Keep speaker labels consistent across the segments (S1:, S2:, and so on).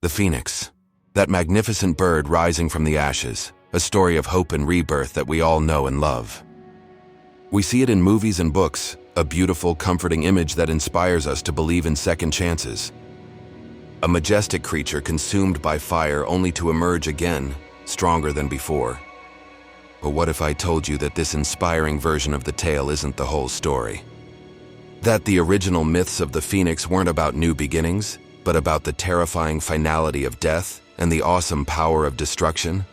S1: The phoenix. That magnificent bird rising from the ashes, a story of hope and rebirth that we all know and love. We see it in movies and books, a beautiful, comforting image that inspires us to believe in second chances. A majestic creature consumed by fire only to emerge again, stronger than before. But what if I told you that this inspiring version of the tale isn't the whole story? That the original myths of the phoenix weren't about new beginnings, but about the terrifying finality of death and the awesome power of destruction?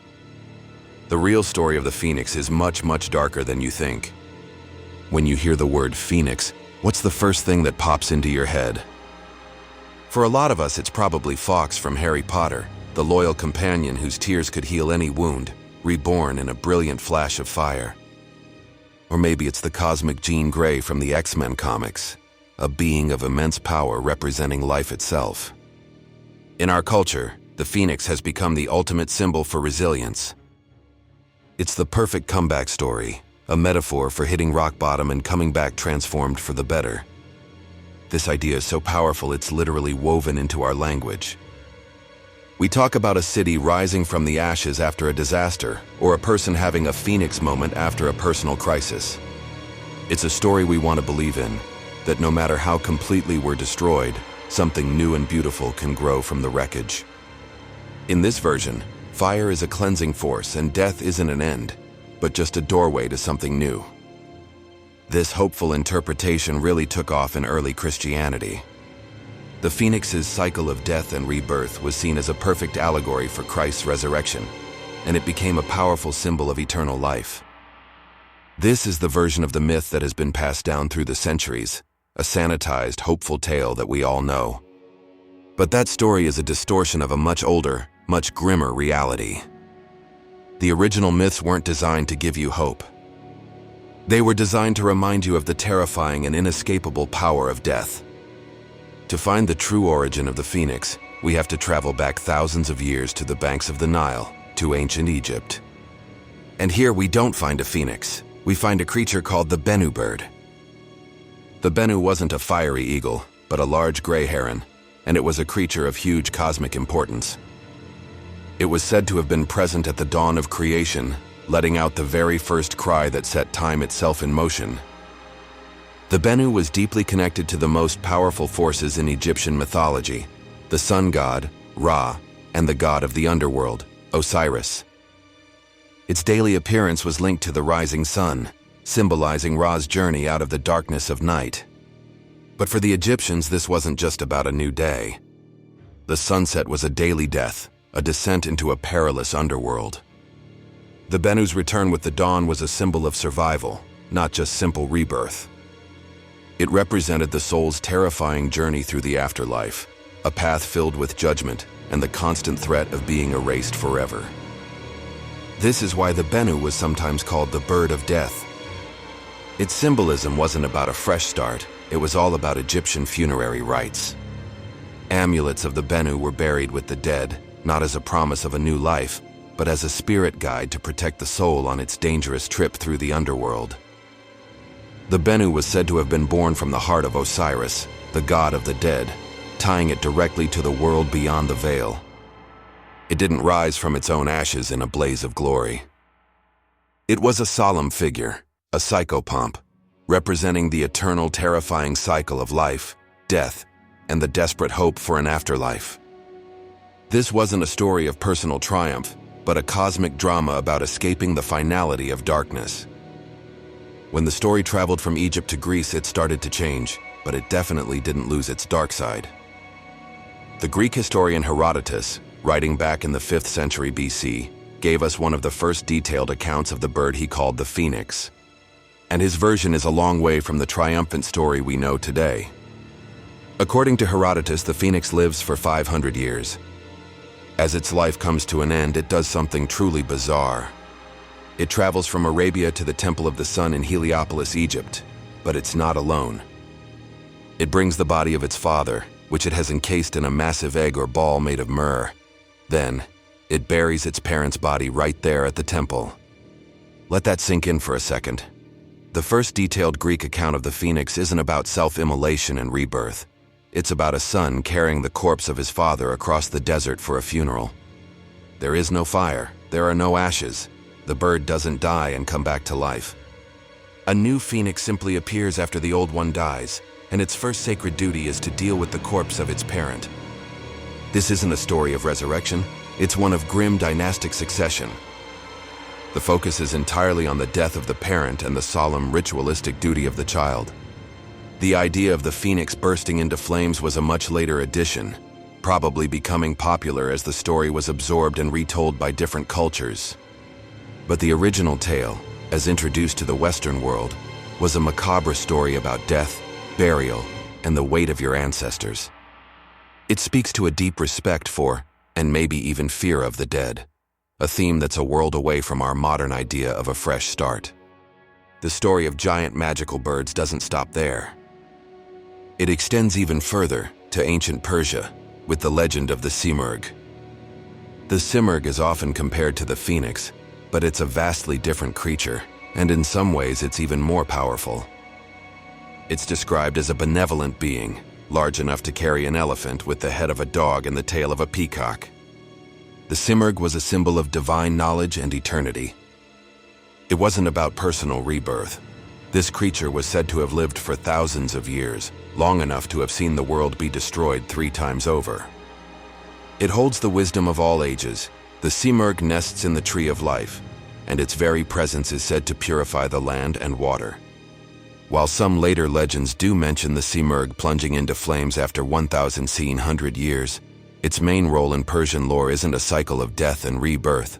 S1: The real story of the phoenix is much, much darker than you think. When you hear the word phoenix, what's the first thing that pops into your head? For a lot of us, it's probably Fawkes from Harry Potter, the loyal companion whose tears could heal any wound, reborn in a brilliant flash of fire. Or maybe it's the cosmic Jean Grey from the X-Men comics, a being of immense power representing life itself. In our culture, the phoenix has become the ultimate symbol for resilience. It's the perfect comeback story, a metaphor for hitting rock bottom and coming back transformed for the better. This idea is so powerful it's literally woven into our language. We talk about a city rising from the ashes after a disaster, or a person having a phoenix moment after a personal crisis. It's a story we want to believe in, that no matter how completely we're destroyed, something new and beautiful can grow from the wreckage. In this version, fire is a cleansing force and death isn't an end, but just a doorway to something new. This hopeful interpretation really took off in early Christianity. The phoenix's cycle of death and rebirth was seen as a perfect allegory for Christ's resurrection, and it became a powerful symbol of eternal life. This is the version of the myth that has been passed down through the centuries, a sanitized, hopeful tale that we all know. But that story is a distortion of a much older, much grimmer reality. The original myths weren't designed to give you hope. They were designed to remind you of the terrifying and inescapable power of death. To find the true origin of the phoenix, we have to travel back thousands of years to the banks of the Nile, to ancient Egypt. And here we don't find a phoenix, we find a creature called the Bennu bird. The Bennu wasn't a fiery eagle, but a large gray heron, and it was a creature of huge cosmic importance. It was said to have been present at the dawn of creation, letting out the very first cry that set time itself in motion. The Bennu was deeply connected to the most powerful forces in Egyptian mythology, the sun god, Ra, and the god of the underworld, Osiris. Its daily appearance was linked to the rising sun, symbolizing Ra's journey out of the darkness of night. But for the Egyptians, this wasn't just about a new day. The sunset was a daily death, a descent into a perilous underworld. The Bennu's return with the dawn was a symbol of survival, not just simple rebirth. It represented the soul's terrifying journey through the afterlife, a path filled with judgment and the constant threat of being erased forever. This is why the Bennu was sometimes called the bird of death. Its symbolism wasn't about a fresh start, it was all about Egyptian funerary rites. Amulets of the Bennu were buried with the dead, not as a promise of a new life, but as a spirit guide to protect the soul on its dangerous trip through the underworld. The Bennu was said to have been born from the heart of Osiris, the god of the dead, tying it directly to the world beyond the veil. It didn't rise from its own ashes in a blaze of glory. It was a solemn figure, a psychopomp, representing the eternal terrifying cycle of life, death, and the desperate hope for an afterlife. This wasn't a story of personal triumph, but a cosmic drama about escaping the finality of darkness. When the story traveled from Egypt to Greece, it started to change, but it definitely didn't lose its dark side. The Greek historian Herodotus, writing back in the 5th century BC, gave us one of the first detailed accounts of the bird he called the phoenix. And his version is a long way from the triumphant story we know today. According to Herodotus, the phoenix lives for 500 years. As its life comes to an end, it does something truly bizarre. It travels from Arabia to the Temple of the Sun in Heliopolis, Egypt, but it's not alone. It brings the body of its father, which it has encased in a massive egg or ball made of myrrh. Then, it buries its parent's body right there at the temple. Let that sink in for a second. The first detailed Greek account of the phoenix isn't about self-immolation and rebirth. It's about a son carrying the corpse of his father across the desert for a funeral. There is no fire, there are no ashes. The bird doesn't die and come back to life. A new phoenix simply appears after the old one dies, and its first sacred duty is to deal with the corpse of its parent. This isn't a story of resurrection, it's one of grim dynastic succession. The focus is entirely on the death of the parent and the solemn ritualistic duty of the child. The idea of the phoenix bursting into flames was a much later addition, probably becoming popular as the story was absorbed and retold by different cultures. But the original tale, as introduced to the Western world, was a macabre story about death, burial, and the weight of your ancestors. It speaks to a deep respect for, and maybe even fear of the dead, a theme that's a world away from our modern idea of a fresh start. The story of giant magical birds doesn't stop there. It extends even further to ancient Persia, with the legend of the Simurgh. The Simurgh is often compared to the phoenix, but it's a vastly different creature, and in some ways it's even more powerful. It's described as a benevolent being, large enough to carry an elephant with the head of a dog and the tail of a peacock. The Simurgh was a symbol of divine knowledge and eternity. It wasn't about personal rebirth. This creature was said to have lived for thousands of years, long enough to have seen the world be destroyed 3 times over. It holds the wisdom of all ages. The Simurgh nests in the tree of life, and its very presence is said to purify the land and water. While some later legends do mention the Simurgh plunging into flames after 1,100 years, its main role in Persian lore isn't a cycle of death and rebirth.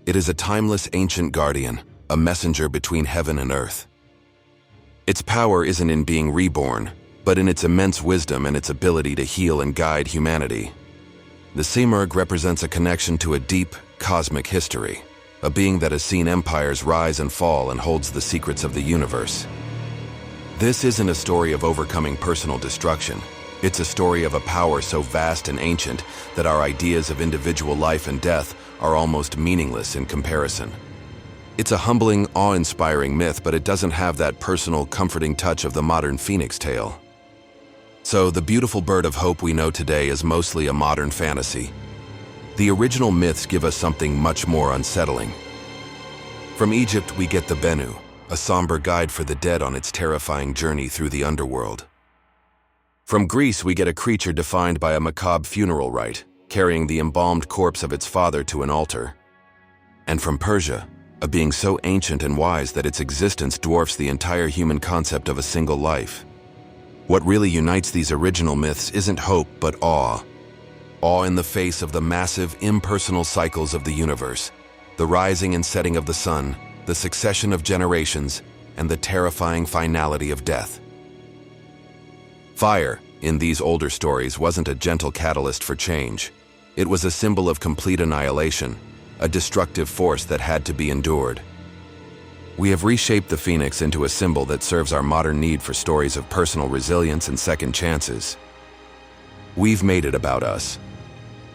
S1: It is a timeless ancient guardian, a messenger between heaven and earth. Its power isn't in being reborn, but in its immense wisdom and its ability to heal and guide humanity. The Simurgh represents a connection to a deep, cosmic history, a being that has seen empires rise and fall and holds the secrets of the universe. This isn't a story of overcoming personal destruction. It's a story of a power so vast and ancient that our ideas of individual life and death are almost meaningless in comparison. It's a humbling, awe-inspiring myth, but it doesn't have that personal, comforting touch of the modern phoenix tale. So, the beautiful bird of hope we know today is mostly a modern fantasy. The original myths give us something much more unsettling. From Egypt, we get the Bennu, a somber guide for the dead on its terrifying journey through the underworld. From Greece, we get a creature defined by a macabre funeral rite, carrying the embalmed corpse of its father to an altar. And from Persia, a being so ancient and wise that its existence dwarfs the entire human concept of a single life. What really unites these original myths isn't hope, but awe. Awe in the face of the massive, impersonal cycles of the universe, the rising and setting of the sun, the succession of generations, and the terrifying finality of death. Fire, in these older stories, wasn't a gentle catalyst for change. It was a symbol of complete annihilation, a destructive force that had to be endured. We have reshaped the phoenix into a symbol that serves our modern need for stories of personal resilience and second chances. We've made it about us.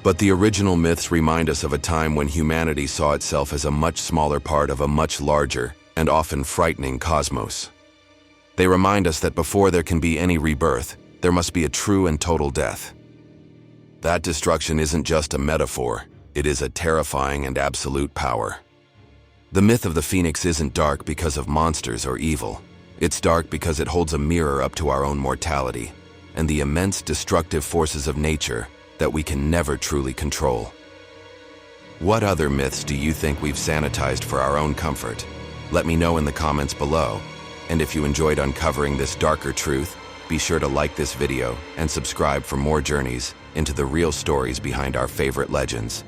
S1: But the original myths remind us of a time when humanity saw itself as a much smaller part of a much larger and often frightening cosmos. They remind us that before there can be any rebirth, there must be a true and total death. That destruction isn't just a metaphor, it is a terrifying and absolute power. The myth of the phoenix isn't dark because of monsters or evil. It's dark because it holds a mirror up to our own mortality and the immense destructive forces of nature that we can never truly control. What other myths do you think we've sanitized for our own comfort? Let me know in the comments below. And if you enjoyed uncovering this darker truth, be sure to like this video and subscribe for more journeys into the real stories behind our favorite legends.